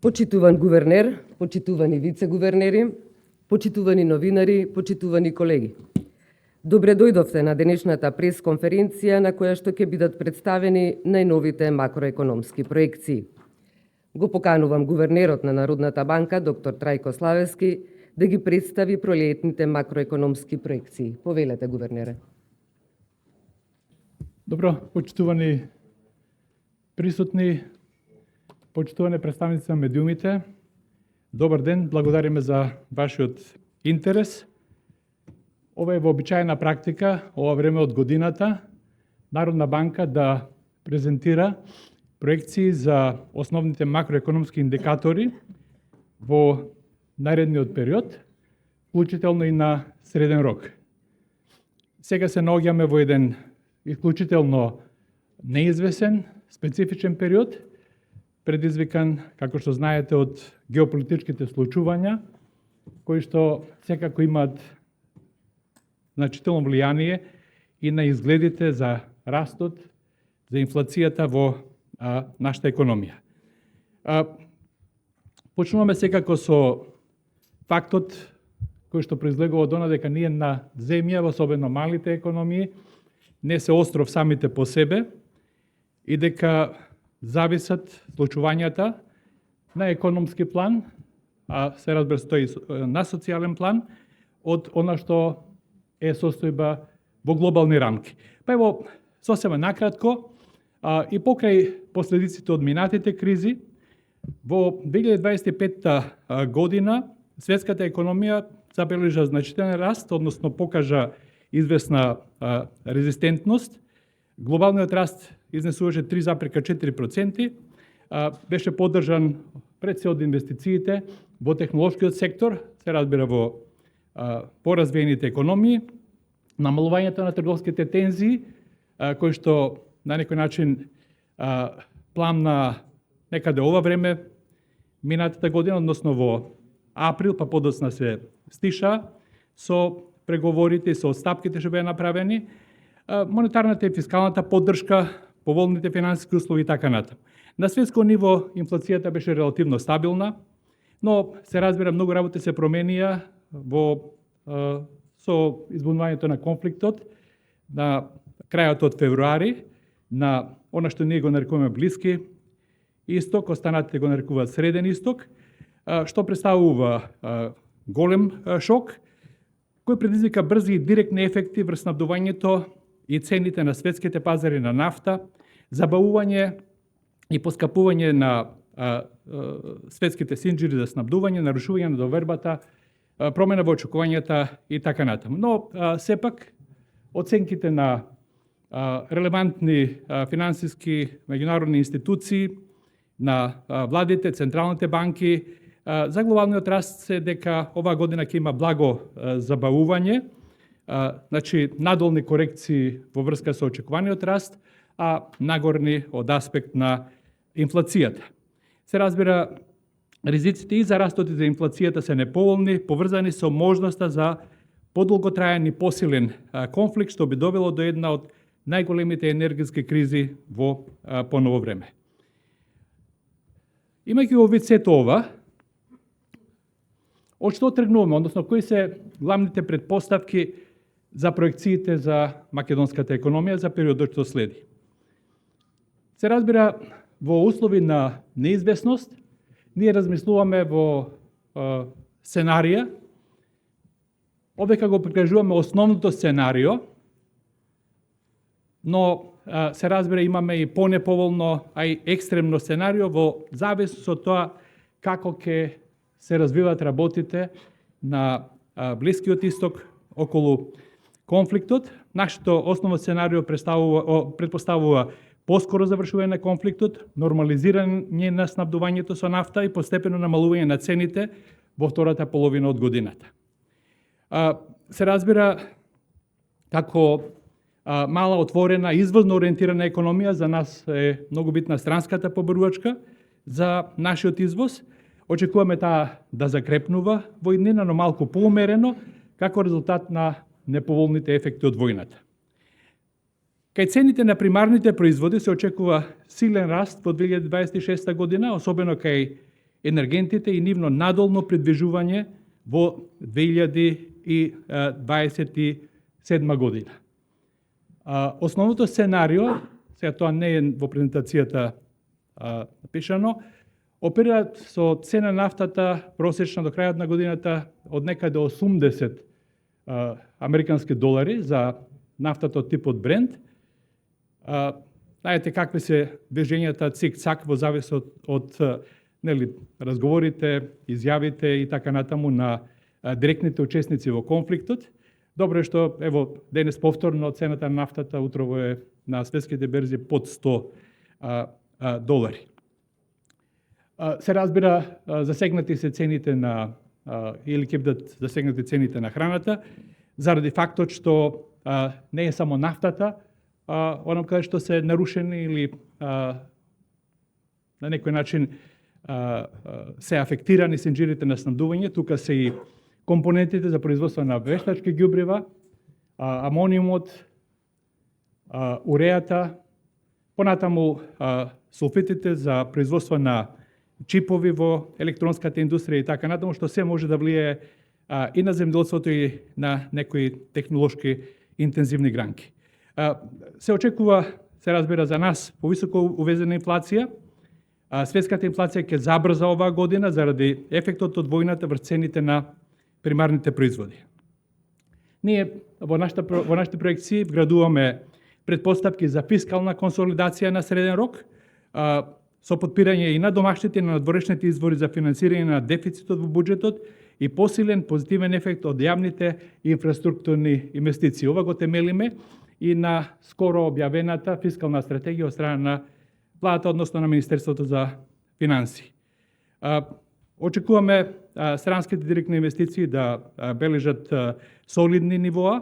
Почитуван гувернер, почитувани вице-гувернери, почитувани новинари, почитувани колеги. Добре дојдовте на денешната прес-конференција на која што ќе бидат представени најновите макроекономски проекции. Го поканувам гувернерот на Народната банка, доктор Трајко Славевски, да ги представи пролетните макроекономски проекции. Повелете, гувернере. Добро, почитувани присутни, почитувани представници на медиумите, добар ден, благодариме за вашиот интерес. Ова е вообичаена практика, ова време од годината, Народна банка да презентира проекции за основните макроекономски индикатори во наредниот период, вклучително и на среден рок. Сега се наоѓаме во еден исклучително неизвесен, специфичен период, предизвикан, како што знаете, од геополитичките случувања, кои што секако имаат значително влијание и на изгледите за растот, за инфлацијата во нашата економија. Почнуваме секако со фактот кој што произлегува од она дека ние на земја, особено малите економии, не се остров самите по себе и дека зависат случувањата на економски план, а се разбира стои на социјален план, од она што е состојба во глобални рамки. Па ево, сосема накратко, и покрај последиците од минатите кризи, во 2025 година светската економија забележа значителен раст, односно покажа известна резистентност. Глобалниот раст изнесуваше 3,4%, беше поддржан пред се од инвестициите во технолошкиот сектор, се разбира во поразвиените економии, намалувањето на трговските тензии, кои што на некој начин пламна некаде ова време, минатата година, односно во април, па подоцна се стиша со преговорите и со отстапките што беа направени, монетарната и фискалната поддршка, поволните финансиски услови и така натаму. На светско ниво инфлацијата беше релативно стабилна, но се разбира многу работи се променија со избунувањето на конфликтот на крајот од февруари, на она што ние го нарекуваме Блиски Исток, останатите го нарекуваат Среден Исток, што представува голем шок, кој предизвика брзи и директни ефекти врз снабдувањето и цените на светските пазари на нафта, забавување и поскапување на светските синџири за снабдување, нарушување на довербата, промена во очекувањата и така натаму. Но сепак оценките на релевантни финансиски меѓународни институции, на владите, централните банки, за глобалниот раст се дека оваа година ќе има благо забавување, значи надолни корекции во врска со очекуваниот раст, а нагорни од аспект на инфлацијата. Се разбира, ризиците и за растот и за инфлацијата се неповолни, поврзани со можноста за подолготраен и посилен конфликт, што би довело до една од најголемите енергетски кризи во поново време. Имајќи во вид сето ова, од што тргнуваме, односно кои се главните предпоставки за проекциите за македонската економија за периодот што следи? Се разбира, во услови на неизвестност, ние размислуваме во сценарија, овдека го прикажуваме основното сценарио, но се разбира имаме и понеповолно, а и екстремно сценарио во зависност од тоа како ќе се развиваат работите на Блискиот Исток околу конфликтот. Нашето основно сценарио предпоставува поскоро завршување на конфликтот, нормализирање на снабдувањето со нафта и постепено намалување на цените во втората половина од годината. Се разбира, како мала, отворена, извозно ориентирана економија, за нас е многу битна странската побарувачка за нашиот извоз. Очекуваме таа да закрепнува во иднина, но малку поумерено, како резултат на неповолните ефекти од војната. Кај цените на примарните производи се очекува силен раст во 2026 година, особено кај енергентите и нивно надолно придвижување во 2027 година. Основното сценарио, сега тоа не е во презентацијата напишано, оперираат со цена нафтата просечна до крајот на годината од некаде 80 американски долари за нафтата од типот Brent. Знаете какви се движењата цик-цак во зависот од разговорите, изјавите и така натаму на директните учесници во конфликтот. Добро е што ево денес повторно цената на нафтата утрово е на светските берзи под 100 долари. Се разбира, засегнати се цените на или ќе бидат засегнати цените на храната заради фактот што не е само нафтата, онам каде што се нарушени или на некој начин се афектирани синџирите на снабдување, тука се и компонентите за производство на вештачки ѓубрива, амониумот, урејата, понатаму сулфитите за производство на чипови во електронската индустрија и така натаму, што се може да влијае и на земјоделството и на некои технолошки интензивни гранки. Се очекува, се разбира за нас, повисоко увезена инфлација. Светската инфлација ќе забрза оваа година заради ефектот од војната врз цените на примарните производи. Ние во нашите проекции вградуваме предпоставки за фискална консолидација на среден рок, со подпирање и на домашните и на надворешните извори за финансирање на дефицитот во буџетот и посилен позитивен ефект од јавните инфраструктурни инвестиции. Ова го темелиме и на скоро објавената фискална стратегија од страна на владата, односно на Министерството за финансии. Очекуваме странските директни инвестиции да бележат солидни нивоа,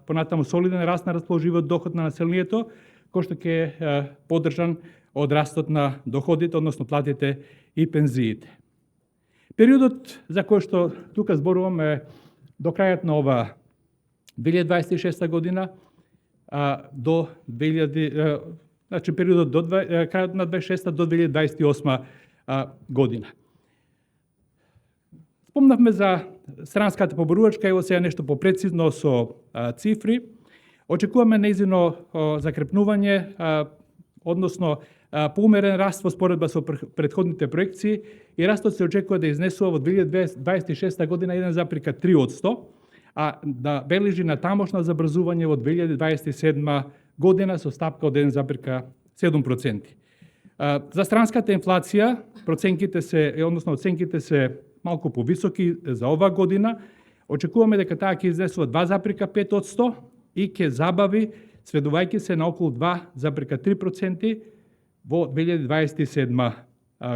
понатаму солиден раст на расположивиот доход на населението, кој што ќе е поддржан од растот на доходите, односно платите и пензиите. Периодот за кој што тука зборуваме до крајот на ова 2026 година до 2000, значи периодот до крајот на 26 до 2028 година. Спомнавме за странската поборувачка, ево сега нешто попрецизно со цифри. Очекуваме нејзино закрепнување, односно поумерен раст во споредба со претходните проекции и растот се очекува да изнесува во 2026 година 1,3%, а да бележи на тамошно забрзување во 2027 година со стапка од 1,7%. За странската инфлација оценките се малку повисоки за оваа година. Очекуваме дека таа ќе изнесува 2,5% и ќе забави, сведувајќи се на околу 2,3% во 2027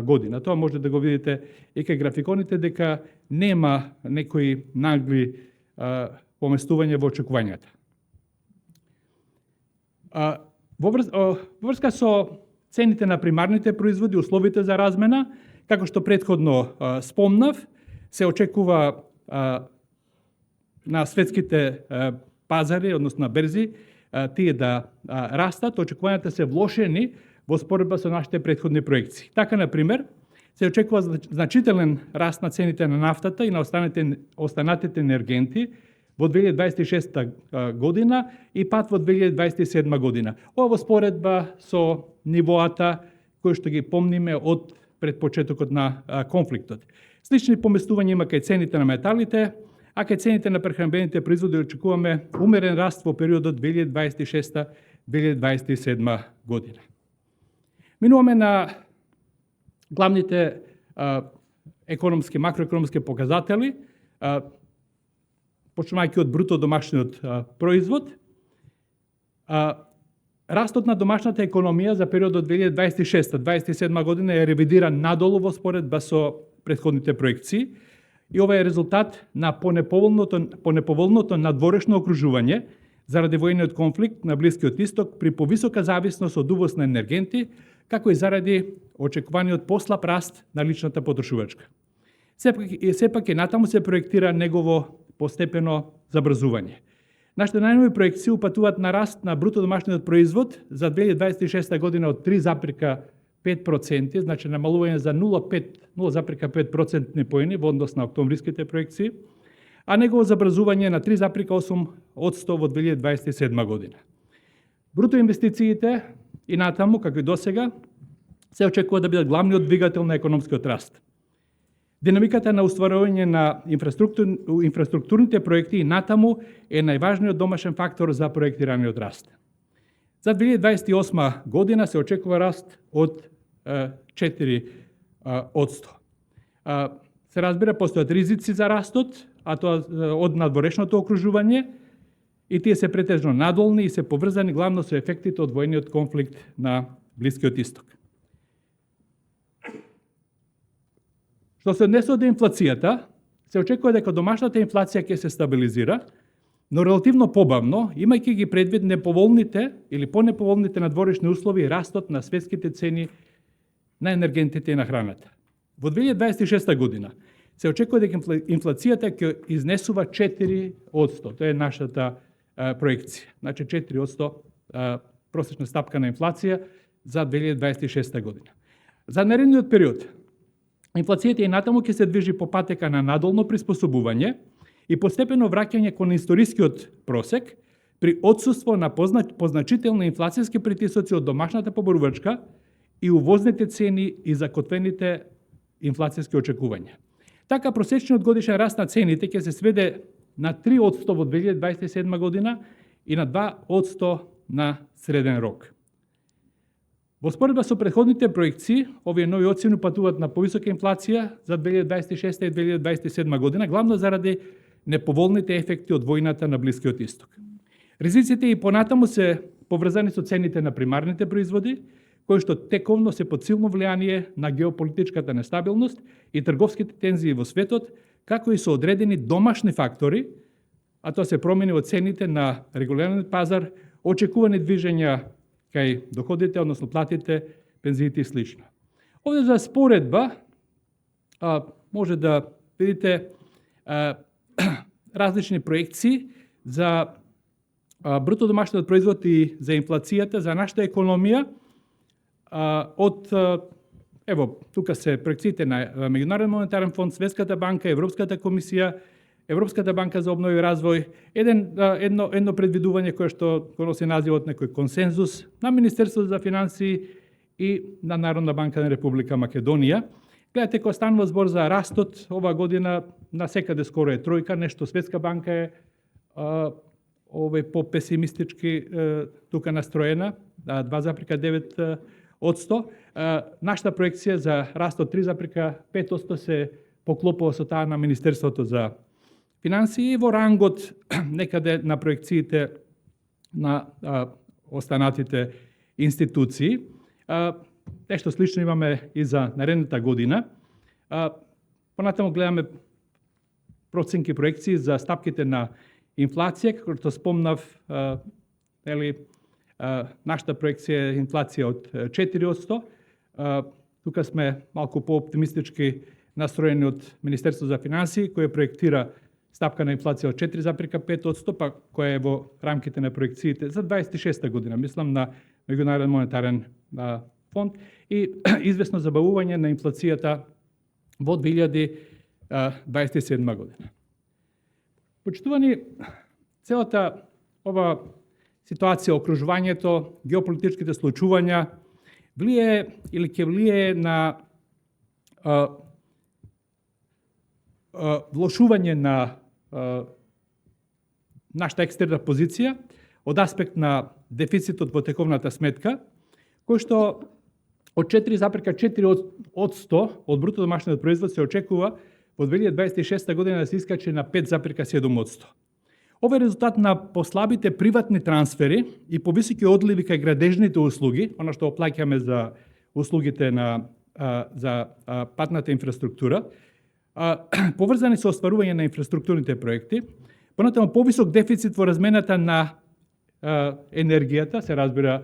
година. Тоа може да го видите и кај графиконите дека нема некои нагли поместување во очекувањата. Во врска со цените на примарните производи, условите за размена, како што претходно спомнав, се очекува на светските пазари, односно на берзи, тие да растат, очекувањата се влошени во споредба со нашите претходни проекции. Така, например, се очекува значителен раст на цените на нафтата и на останатите енергенти во 2026 година и пат во 2027 година. Ова во споредба со нивоата кои што ги помниме од пред почетокот на конфликтот. Слични поместувања има кај цените на металите, а кај цените на прехранбените производи очекуваме умерен раст во периодот 2026-2027 година. Минуваме на главните макроекономски показатели, почнувајќи од бруто домашниот производ. Растот на домашната економија за периодот 2026-2027 година е ревидиран надолу во споредба со претходните проекции и ова е резултат на понеповолното надворешно окружување заради војниот конфликт на Блискиот Исток при повисока зависност од увоз на енергенти, како и заради очекуваниот послаб раст на личната потрошувачка. Сепак и натаму се проектира негово постепено забрзување. Нашите најнови проекции упатуваат на раст на бруто домашниот производ за 2026 година од 3,5%, значи намалување за 0,5 0,5% поени во однос на октомвриските проекции, а негово забрзување на 3,8% во 2027 година. Бруто инвестициите и натаму, како и досега, се очекува да бидат главниот двигател на економскиот раст. Динамиката на устварување на инфраструктурните проекти и натаму е најважниот домашен фактор за проектираниот раст. За 2028 година се очекува раст од 4%. Се разбира, постојат ризици за растот, а тоа од надворешното окружување, и тие се претежно надолни и се поврзани главно со ефектите од војниот конфликт на Блискиот Исток. Што се однесува до инфлацијата, се очекува дека домашната инфлација ќе се стабилизира, но релативно побавно, имајќи ги предвид неповолните или понеповолните надворешни услови и растот на светските цени на енергентите и на храната. Во 2026 година се очекува дека инфлацијата ќе изнесува 4%. Тоа е нашата проекција. Значи 4% просечна стапка на инфлација за 2026 година. За наредниот период, инфлацијата и натаму ќе се движи по патека на надолно приспособување и постепено враќање кон историскиот просек при отсуство на позначителни инфлацијски притисоци од домашната поборувачка и увозните цени и закотвените инфлацијски очекувања. Така, просечниот годишен раст на цените ќе се сведе на 3% во 2027 година и на 2% на среден рок. Во споредба со претходните проекции, овие нови оцени патуваат на повисока инфлација за 2026 и 2027 година, главно заради неповолните ефекти од војната на Блискиот Исток. Ризиците и понатаму се поврзани со цените на примарните производи, кои што тековно се под силно влијание на геополитичката нестабилност и трговските тензии во светот, како и со одредени домашни фактори, а тоа се промени во цените на регулираниот пазар, очекувани движења кај доходите, односно платите, пензиите и слично. Овде за споредба може да видите различни проекции за бруто домашниот производ и за инфлацијата, за нашата економија, ево, тука се проекциите на Меѓународен монетарен фонд, Светската банка, Европската комисија, Европската банка за обнови и развој, едно предвидување кое што носи називот некој консензус на Министерството за финансии и на Народна банка на Република Македонија. Гледате, кога станува збор за растот, ова година на секаде скоро е тројка, нешто Светска банка е по-песимистички тука настроена, 2,9%. Нашата проекција за раст од 3,5% се поклопува со таа на Министерството за финансии и во рангот некаде на проекциите на останатите институции. Нешто слично имаме и за наредната година. Понатаму гледаме проценки проекции за стапките на инфлација, како што спомнав, нашата проекција е инфлација од 4%. Тука сме малку по-оптимистички настроени од Министерство за финансии, кој проектира стапка на инфлација од 4,5%, па која е во рамките на проекциите за 26 година, мислам на Меѓународен монетарен фонд, и известно забавување на инфлацијата во 2027 година. Почитувани, целата ова ситуација, окружувањето, геополитичките случувања влие или ќе влие на влошување на нашата екстерна позиција од аспект на дефицитот во тековната сметка, кој што од 4,4% од бруто домашниот производ се очекува во 2026 година да се искачи на 5,7%. Ова е резултат на послабите приватни трансфери и повисоки одливи кај градежните услуги, она што оплаќаме за услугите за патната инфраструктура, поврзани со остварување на инфраструктурните проекти, понатаму повисок дефицит во размената на енергијата, се разбира,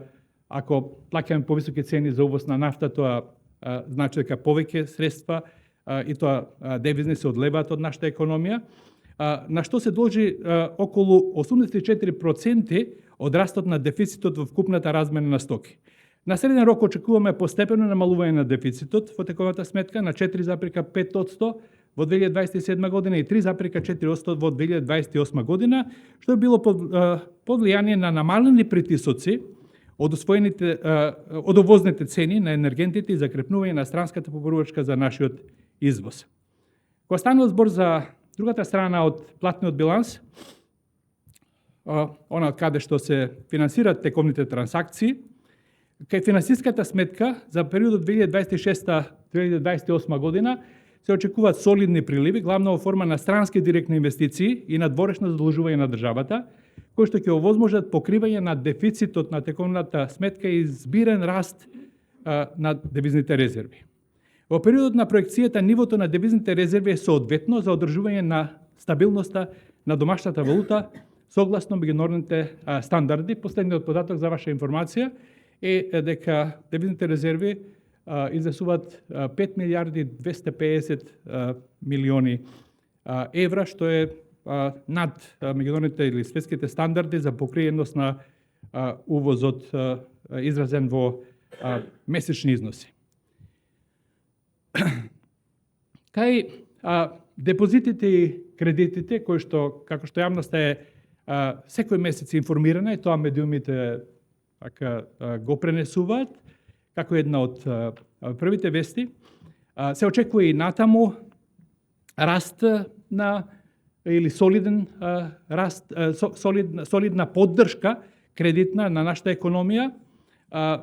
ако плаќаме повисоки цени за увоз на нафта, тоа значи дека повеќе средства и тоа девизни се одлеваат од нашата економија, на што се должи околу 84% од растот на дефицитот во вкупната размена на стоки. На среден рок очекуваме постепено намалување на дефицитот во тековата сметка на 4,5% во 2027 година и 3,4% во 2028 година, што е било под влијание на намалени притисоци од увозните цени на енергентите и закрепнување на странската поборувачка за нашиот извоз. Кога станува збор за другата страна од платниот биланс, она од каде што се финансираат текомните трансакции, кај финансиската сметка за периодот 2026-2028 година се очекуваат солидни приливи, главно во форма на странски директни инвестиции и надворешно задолжување на државата, кои што ќе овозможат покривање на дефицитот на текомната сметка и збирен раст на девизните резерви. Во периодот на проекцијата нивото на девизните резерви е соодветно за одржување на стабилноста на домашната валута согласно меѓународните стандарди. Последниот податок за ваша информација е дека девизните резерви изнесуваат 5 милиарди 250 милиони евра, што е над меѓународните или светските стандарди за покриеност на увозот изразен во месечни износи. Кај депозитите и кредитите, кои што, како што јавноста е секој месец информирана и тоа медиумите го пренесуваат, како една од првите вести, се очекува и натаму раст на или солиден раст, солидна поддршка кредитна на нашата економија.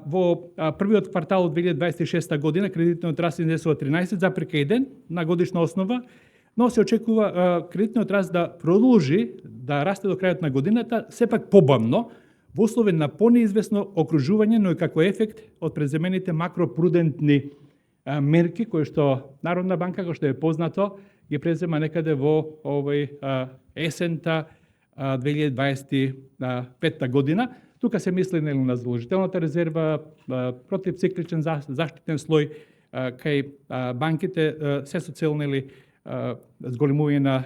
Во првиот квартал од 2026 година кредитниот раст изнесува 13,1 на годишна основа, но се очекува кредитниот раст да продолжи да расте до крајот на годината, сепак побавно, во услови на понеизвестно окружување, но и како ефект од преземените макропрудентни мерки, кои што Народна банка, кој што е познато, ги презема некаде во есента 2025 година. Тука се мисли на задолжителната резерва, противцикличен заштитен слој кај банките се со цел зголемување на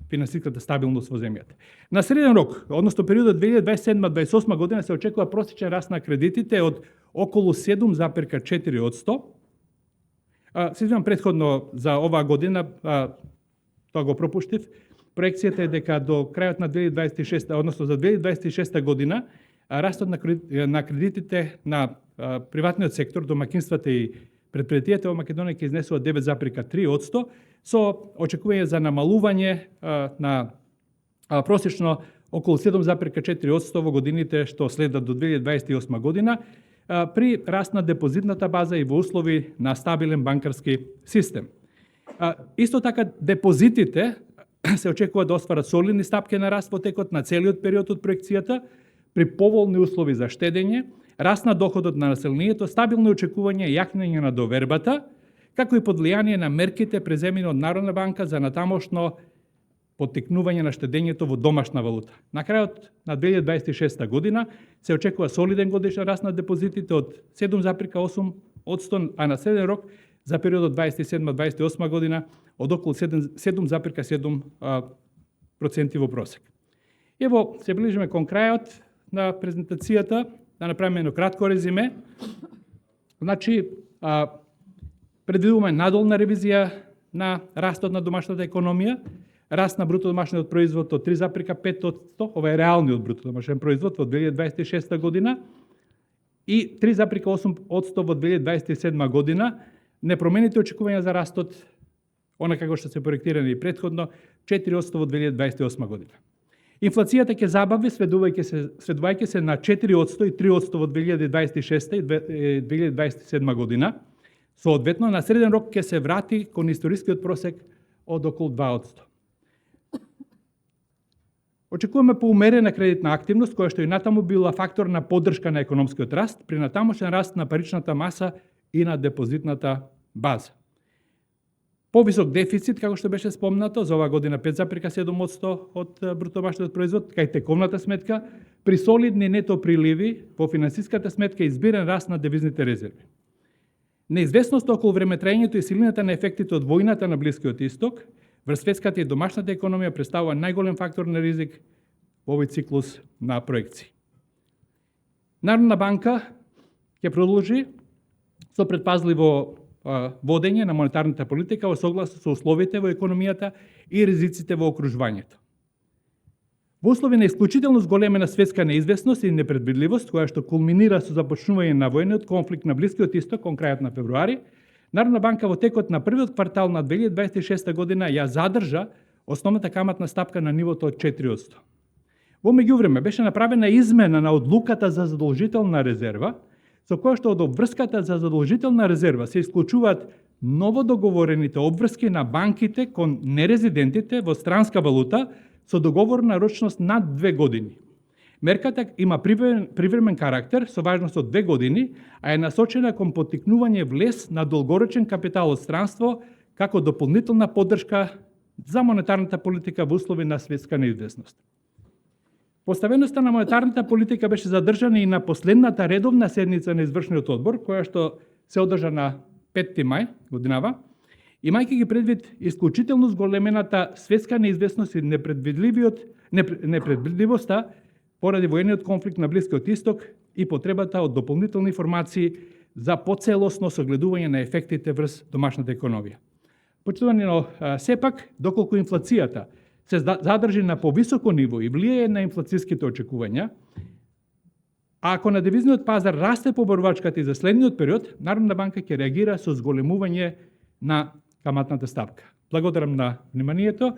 финансиската стабилност во земјата. На среден рок, односно периодот 2027-2028 година, се очекува просечен раст на кредитите од околу 7,4%. Се извинам предходно за оваа година, тоа го пропуштив. Проекцијата е дека до крајот на 2026, односно за 2026 година, растот на кредитите на приватниот сектор, домакинствата и предпријатијата во Македонија ќе изнесува 9,3%, со очекување за намалување на просечно околу 7,4% во годините што следат до 2028 година, при раст на депозитната база и во услови на стабилен банкарски систем. Исто така депозитите се очекува да остварат солидни стапки на раст во текот на целиот период од проекцијата, при поволни услови за штедење, раст на доходот на населението, стабилно очекување и јакнење на довербата, како и под влијание на мерките преземени од Народна банка за натамошно поттикнување на штедењето во домашна валута. На крајот на 2026 година се очекува солиден годишен раст на депозитите од 7,8%, а на среден рок за периодот 27-28 година од околу 7,7% во просек. Ево, се ближиме кон крајот на презентацијата, да направиме едно кратко резиме. Значи, предвидуваме надолна ревизија на растот на домашната економија, раст на бруто домашниот производ од 3,5%, ова е реалниот бруто домашен производ во 2026 година и 3,8% во 2027 година, непромените очекувања за растот, она како што се проектирани и предходно, 4% во 2028 година. Инфлацијата ќе забави, сведувајќи се на 4% и 3% во 2026 и 2027 година. Соодветно, на среден рок ќе се врати кон историскиот просек од околу 2%. Очекуваме поумерена кредитна активност, која што и натаму била фактор на поддршка на економскиот раст, при натамошен раст на паричната маса и на депозитната база. Повисок дефицит, како што беше спомнато, за оваа година 5,7% од бруто домашниот производ, кај текомната сметка, при солидни нето приливи во финансиската сметка и збирен раст на девизните резерви. Неизвестноста околу времетраењето и силината на ефектите од војната на Блискиот Исток врз светската и домашната економија представува најголем фактор на ризик во овој циклус на проекции. Народна банка ќе продолжи со предпазливо водење на монетарната политика во согласно со условите во економијата и ризиците во окружувањето. Во услови на исклучително зголемена светска неизвестност и непредвидливост, која што кулминира со започнување на војниот конфликт на Блискиот Исток кон крајот на февруари, Народна банка во текот на првиот квартал на 2026 година ја задржа основната каматна стапка на нивото од 4%. Во меѓувреме беше направена измена на одлуката за задолжителна резерва, со која што од обврската за задолжителна резерва се исклучуваат ново договорените обврски на банките кон нерезидентите во странска валута со договорна рочност над 2 години. Мерката има привремен карактер со важност од 2 години, а е насочена кон поттикнување влез на долгорочен капитал од странство како дополнителна поддршка за монетарната политика во услови на светска неизвестност. Поставеноста на монетарната политика беше задржана и на последната редовна седница на извршниот одбор, која што се одржа на 5 мај годинава, имајќи ги предвид исклучително зголемената светска неизвестност и непредвидливоста поради војниот конфликт на Блискиот Исток и потребата од дополнителни информации за поцелосно согледување на ефектите врз домашната економија. Почитувани, но сепак, доколку инфлацијата се задржи на повисоко ниво и влијае на инфлацијските очекувања, а ако на девизниот пазар расте поборувачката и за следниот период, Народна банка ќе реагира со зголемување на каматната ставка. Благодарам на вниманието.